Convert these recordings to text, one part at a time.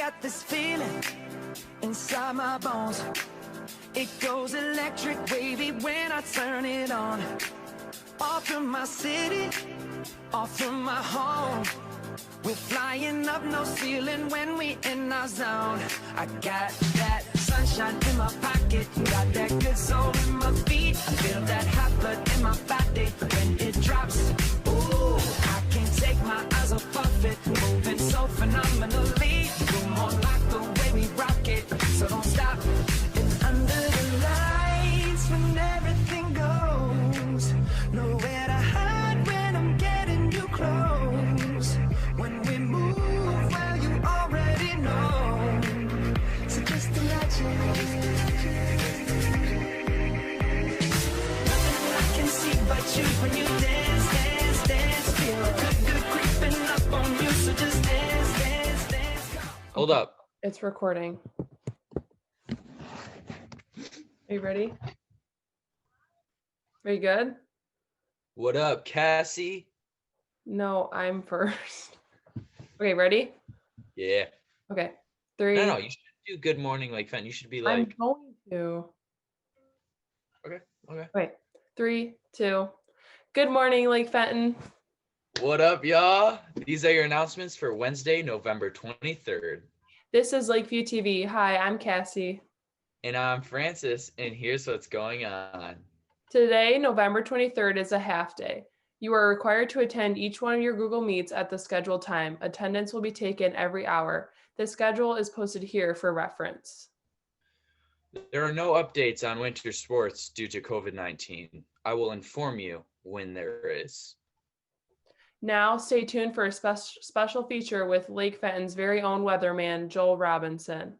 got this feeling inside my bones. It goes electric wavy when I turn it on. Off from my city, off from my home. We're flying up, no ceiling when we in our zone. I got that sunshine in my pocket, got that good soul in my feet. I feel that hot blood in my body when it drops. Ooh, I can't take my eyes off of it, moving so phenomenally. You're more like the way we rock it, so don't stop. And under the lights when everything goes, nowhere to hide when I'm getting you close. When we move, well, you already know. So just imagine. Nothing I can see but you when you dance, dance, dance. Feel good, good creeping up on you. So just dance, dance, dance. Go. Hold up. It's recording. Are you ready? Are you good? What up, Cassie? No, I'm first. Okay, ready? Yeah. Okay. 3. No, you should do good morning, Lake Fenton. You should be I'm like, going to. okay. Wait. 3, 2. Good morning, Lake Fenton. What up, y'all? These are your announcements for Wednesday, November 23rd. This is Lakeview TV. Hi, I'm Cassie. And I'm Francis, and here's what's going on. Today, November 23rd, is a half day. You are required to attend each one of your Google Meets at the scheduled time. Attendance will be taken every hour. The schedule is posted here for reference. There are no updates on winter sports due to COVID-19. I will inform you when there is. Now, stay tuned for a special feature with Lake Fenton's very own weatherman, Joel Robinson.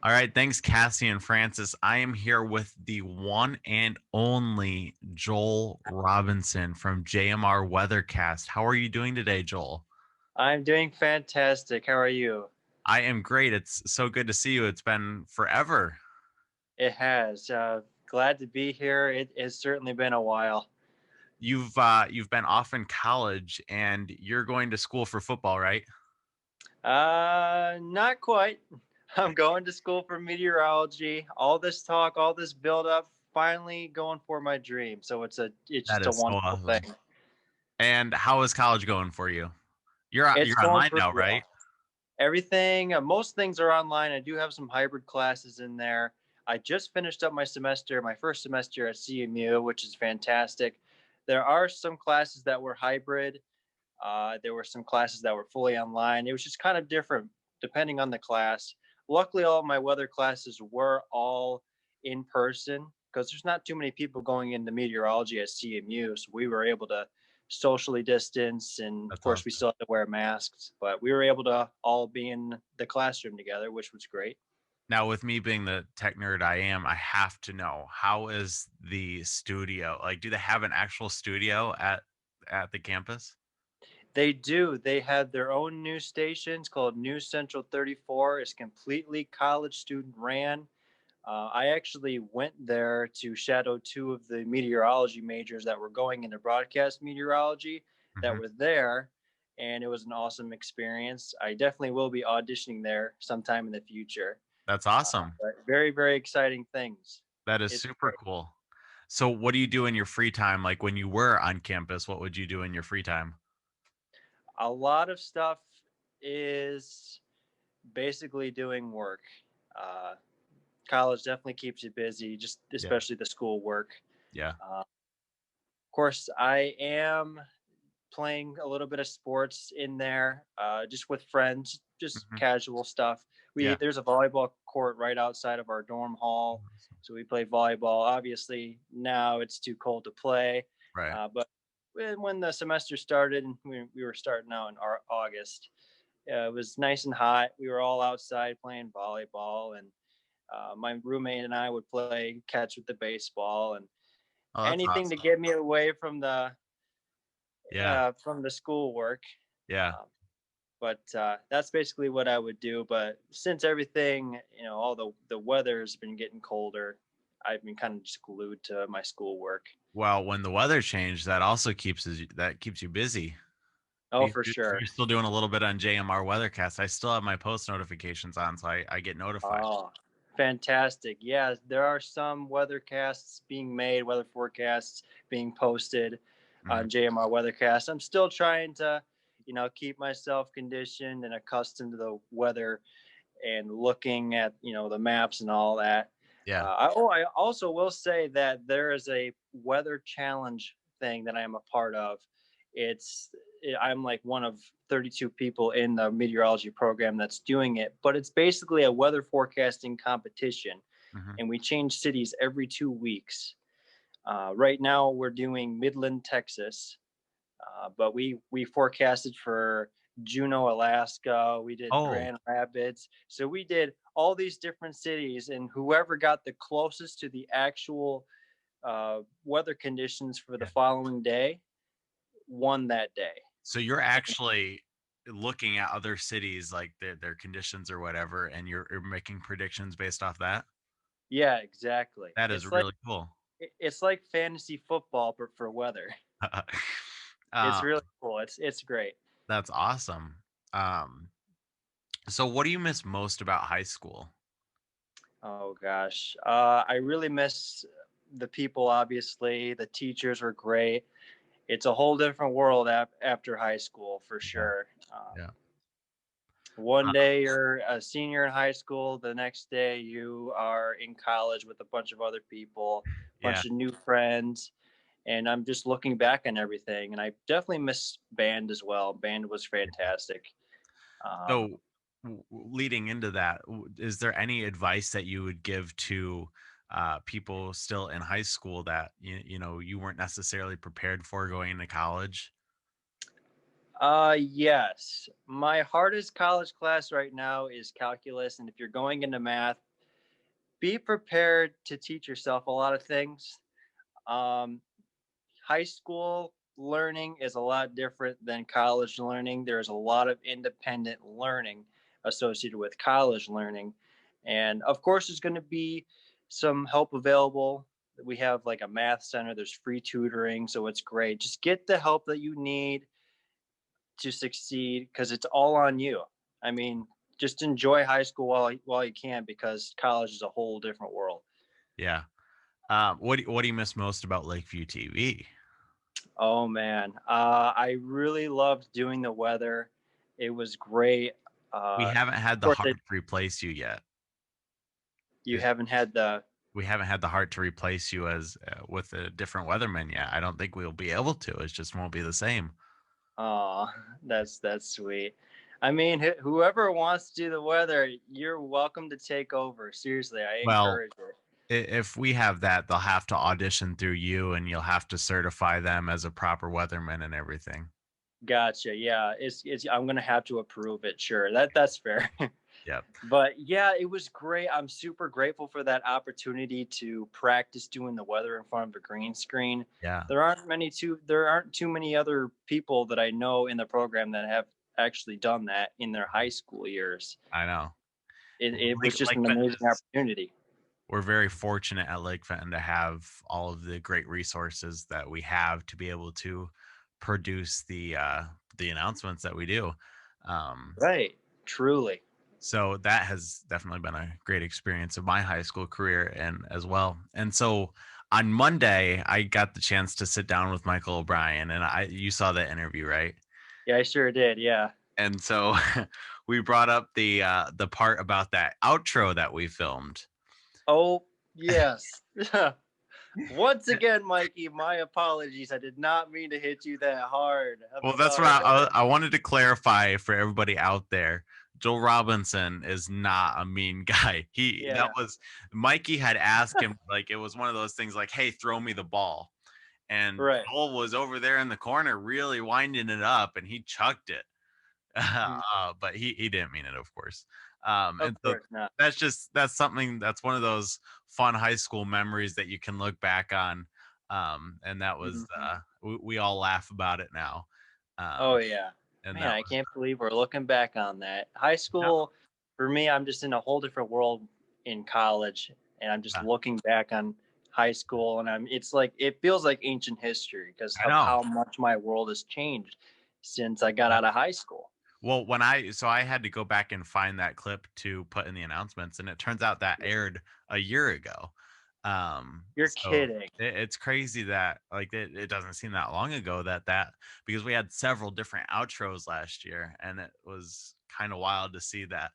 All right, thanks, Cassie and Francis. I am here with the one and only Joel Robinson from JMR Weathercast. How are you doing today, Joel? I'm doing fantastic. How are you? I am great. It's so good to see you. It's been forever. It has. Glad to be here. It has certainly been a while. You've been off in college and you're going to school for football, right? Not quite. I'm going to school for meteorology. All this talk, all this build up, finally going for my dream. So it's just a wonderful thing. And how is college going for you? You're It's online going now, pretty right? well. Everything, most things are online. I do have some hybrid classes in there. I just finished up my first semester at CMU, which is fantastic. There are some classes that were hybrid. There were some classes that were fully online. It was just kind of different depending on the class. Luckily, all of my weather classes were all in person because there's not too many people going into meteorology at CMU. So we were able to socially distance, and of course we still have to wear masks, but we were able to all be in the classroom together, which was great. Now, with me being the tech nerd I am, I have to know, how is the studio? Like, do they have an actual studio at the campus? They do. They have their own news stations called News Central 34. It's completely college student ran. I actually went there to shadow 2 of the meteorology majors that were going into broadcast meteorology that were there, and it was an awesome experience. I definitely will be auditioning there sometime in the future. That's awesome. Very, very exciting things. That is super cool. So what do you do in your free time? Like when you were on campus, what would you do in your free time? A lot of stuff is basically doing work. College definitely keeps you busy, just especially the school work. Yeah. Of course, I am playing a little bit of sports in there, just with friends, just casual stuff. There's a volleyball court right outside of our dorm hall, so we play volleyball. Obviously, now it's too cold to play, right? But when the semester started, and we were starting out in August, it was nice and hot. We were all outside playing volleyball, and my roommate and I would play catch with the baseball and anything to get me away from the schoolwork. Yeah. But that's basically what I would do. But since everything, all the weather has been getting colder, I've been kind of just glued to my schoolwork. Well, when the weather changed, that also keeps you busy. Oh, for sure. You're still doing a little bit on JMR Weathercast. I still have my post notifications on, so I get notified. Oh, fantastic. Yeah, there are some weathercasts being made, weather forecasts being posted Mhm. on JMR Weathercast. I'm still trying to, keep myself conditioned and accustomed to the weather and looking at, the maps and all that. Yeah. I also will say that there is a weather challenge thing that I am a part of. It's I'm like one of 32 people in the meteorology program that's doing it, but it's basically a weather forecasting competition, Mhm. and we change cities every 2 weeks. Right now, we're doing Midland, Texas, but we forecasted for Juneau, Alaska. We did Oh, Grand Rapids. So we did all these different cities, and whoever got the closest to the actual weather conditions for the yeah. following day won that day. So you're actually looking at other cities, like their conditions or whatever, and you're making predictions based off that. Yeah, exactly. That is really cool. It's like fantasy football, but for weather. It's uh, really cool. It's great. that's awesome. Um, so what do you miss most about high school? Oh gosh, I really miss the people. Obviously, the teachers were great. It's a whole different world after high school for Yeah, sure. yeah, One day you're a senior in high school, the next day you are in college with a bunch of other people, yeah. bunch of new friends, and I'm just looking back on everything. And I definitely miss band as well. Band was fantastic. Um, So, leading into that, is there any advice that you would give to people still in high school that you weren't necessarily prepared for going into college? yes, my hardest college class right now is calculus, and if you're going into math, be prepared to teach yourself a lot of things. Um, High school learning is a lot different than college learning. There's a lot of independent learning associated with college learning. And of course, there's going to be some help available. We have like a math center, there's free tutoring. So it's great. Just get the help that you need to succeed because it's all on you. I mean, just enjoy high school while you can because college is a whole different world. Yeah. What do you miss most about Lakeview TV? Oh man, I really loved doing the weather. It was great. We haven't Of had the course, heart to replace you yet. you Is haven't had the. We haven't had the heart to replace you as with a different weatherman yet. I don't think we'll be able to. It just won't be the same. Oh, that's sweet. I mean, whoever wants to do the weather, you're welcome to take over. Seriously, I Well, encourage it. if we have that, they'll have to audition through you, and you'll have to certify them as a proper weatherman and everything. Gotcha. Yeah, it's. I'm gonna have to approve it. Sure, that's fair. Yep. But yeah, it was great. I'm super grateful for that opportunity to practice doing the weather in front of a green screen. Yeah, There aren't too many other people that I know in the program that have actually done that in their high school years. I know. It was just Lake an Fenton amazing is, opportunity. we're very fortunate at Lake Fenton to have all of the great resources that we have to be able to produce the announcements that we do. Um, Right. Truly. so that has definitely been a great experience of my high school career and as well. And so on Monday, I got the chance to sit down with Michael O'Brien, and you saw that interview, right? Yeah, I sure did. Yeah. And so we brought up the part about that outro that we filmed. Oh, yes. Once again, Mikey, my apologies. I did not mean to hit you that hard. I'm Well, that's what sorry, man. I wanted to clarify for everybody out there. Joel Robinson is not a mean guy. That Yeah. was Mikey had asked him, like, it was one of those things like, "Hey, throw me the ball," and Right. Joel was over there in the corner really winding it up, and he chucked it. Mhm. But he didn't mean it, of course. Of And so course not. that's something that's one of those fun high school memories that you can look back on. And that was Mhm. we all laugh about it now. Oh Um, yeah. and Man, that I was can't believe we're looking back on that. High yeah, school, for me, I'm just in a whole different world in college, and I'm just yeah, looking back on high school, and it's like it feels like ancient history because I of know. how much my world has changed. since I got out of high school. Well, I had to go back and find that clip to put in the announcements, and it turns out that aired a year ago. You're So kidding. it's crazy that like it doesn't seem that long ago that because we had several different outros last year, and it was kind of wild to see that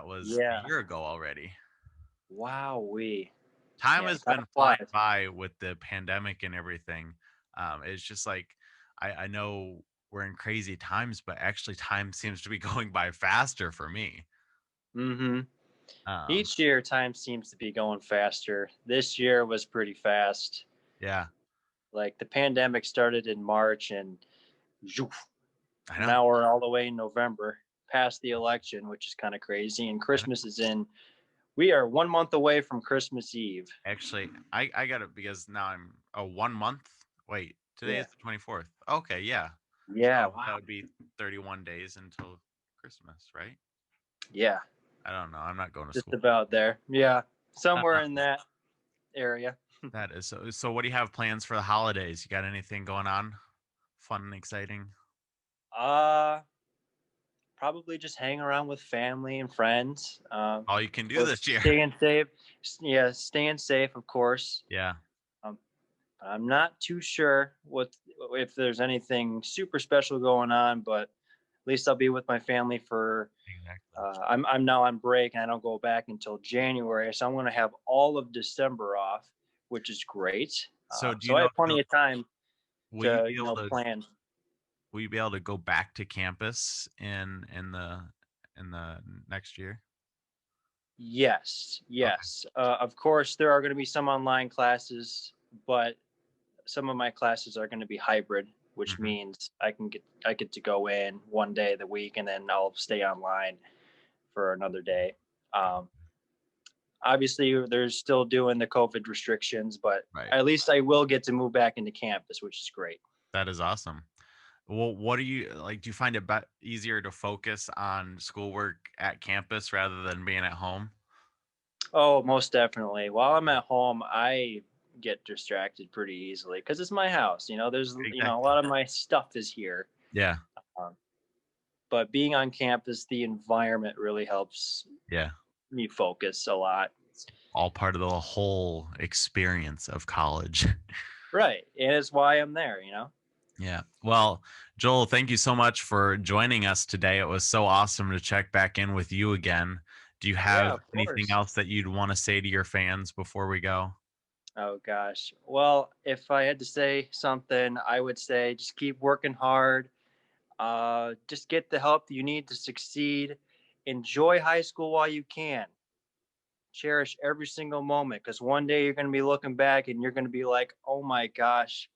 was Yeah. a year ago already. Wowee. Time Yeah, has time been flying flies. by with the pandemic and everything. It's just like I know we're in crazy times, but actually time seems to be going by faster for me. Mm-hmm. Um, Each year, time seems to be going faster. This year was pretty fast. yeah, Like the pandemic started in March, and zhoof, I know. now we're all the way in November, past the election, which is kind of crazy. And I know. Christmas is in. We are 1 month away from Christmas Eve. Actually, I got it because now I'm 1 month. Wait, today Yeah. is the 24th. Okay, yeah. Yeah. So Wow. that would be 31 days until Christmas, right? Yeah. I don't know. I'm not going to Just school. about there. Yeah. Somewhere in Um, that area. that is so. So, what do you have plans for the holidays? You got anything going on? Fun and exciting? Uh, Probably just hang around with family and friends. All you can Of do course, this year. staying safe. Yeah, staying safe, of course. Yeah. Um, I'm not too sure what if there's anything super special going on, but at least I'll be with my family for. Exactly. I'm now on break and I don't go back until January, so I'm going to have all of December off, which is great. So, do you So I know? have plenty of time Will you to be able to? plan. Will you be able to go back to campus in the next year? Yes, Okay. yes. Of course, there are going to be some online classes, but some of my classes are going to be hybrid, which Mhm. means I get to go in one day of the week and then I'll stay online for another day. Um, Obviously, they're still doing the COVID restrictions, but Right. at least I will get to move back into campus, which is great. That is awesome. Well, what do you like? Do you find it easier to focus on schoolwork at campus rather than being at home? Oh, most definitely. While I'm at home, I get distracted pretty easily because it's my house. There's a Exactly. lot of my stuff is here. Yeah. Um, but being on campus, the environment really helps Yeah. me focus a lot. All part of the whole experience of college. Right. And it's why I'm there. Yeah. Well, Joel, thank you so much for joining us today. It was so awesome to check back in with you again. Do you Yeah, have of anything course. else that you'd want to say to your fans before we go? Oh, gosh. Well, if I had to say something, I would say just keep working hard. Just get the help that you need to succeed. Enjoy high school while you can. Cherish every single moment because one day you're going to be looking back and you're going to be like, oh my gosh,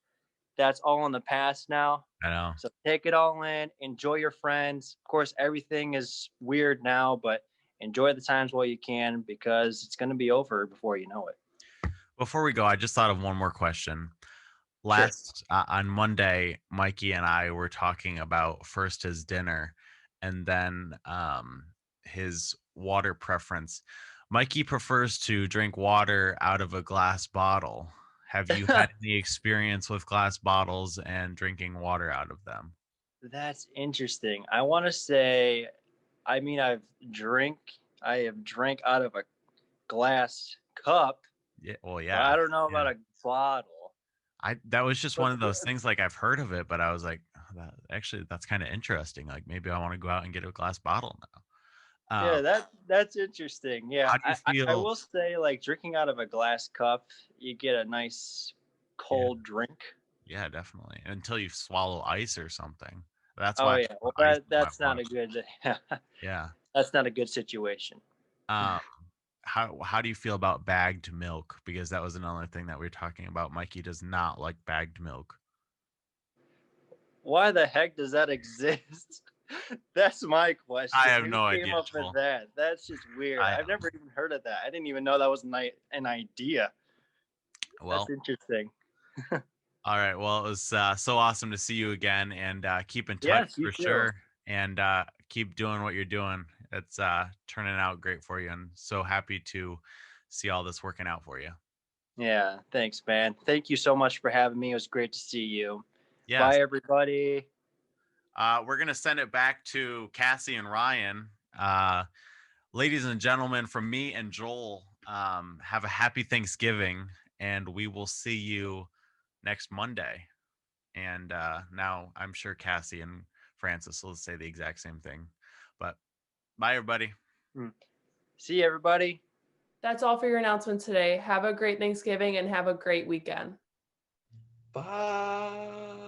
that's all in the past now. I know. So take it all in, enjoy your friends. Of course, everything is weird now, but enjoy the times while you can because it's going to be over before you know it. Before we go, I just thought of one more question. Sure. Last on Monday, Mikey and I were talking about first his dinner and then his water preference. Mikey prefers to drink water out of a glass bottle. Have you had any experience with glass bottles and drinking water out of them? That's interesting. I want to say, I mean, I have drank out of a glass cup, Yeah, well, but yeah, I don't know yeah. about a bottle. That was just But one of those things. Like I've heard of it, but I was like, "Oh, that's kind of interesting. Like maybe I want to go out and get a glass bottle now." yeah, that's interesting. Yeah, How do you I feel? will say, like drinking out of a glass cup, you get a nice Yeah, cold drink. yeah, definitely. Until you swallow ice or something. That's Oh why I yeah, well put ice in my that's not water. a good Yeah. that's not a good situation. Um, how do you feel about bagged milk? Because that was another thing that we were talking about. Mikey does not like bagged milk. Why the heck does that exist? That's my I question. have Who no came idea, up with Joel. that? That's just weird. I I've never even heard of that. I didn't even know that was an idea. That's well, interesting. all right. Well, it was so awesome to see you again, and keep in touch Yes, you for too. sure, and keep doing what you're doing. It's turning out great for you, and so happy to see all this working out for you. Yeah, thanks, man. Thank you so much for having me. It was great to see you. Yes. Bye, everybody. We're going to send it back to Cassie and Ryan. Ladies and gentlemen, from me and Joel, have a happy Thanksgiving, and we will see you next Monday. And now I'm sure Cassie and Francis will say the exact same thing. But bye, everybody. See you, everybody. That's all for your announcements today. Have a great Thanksgiving and have a great weekend. Bye.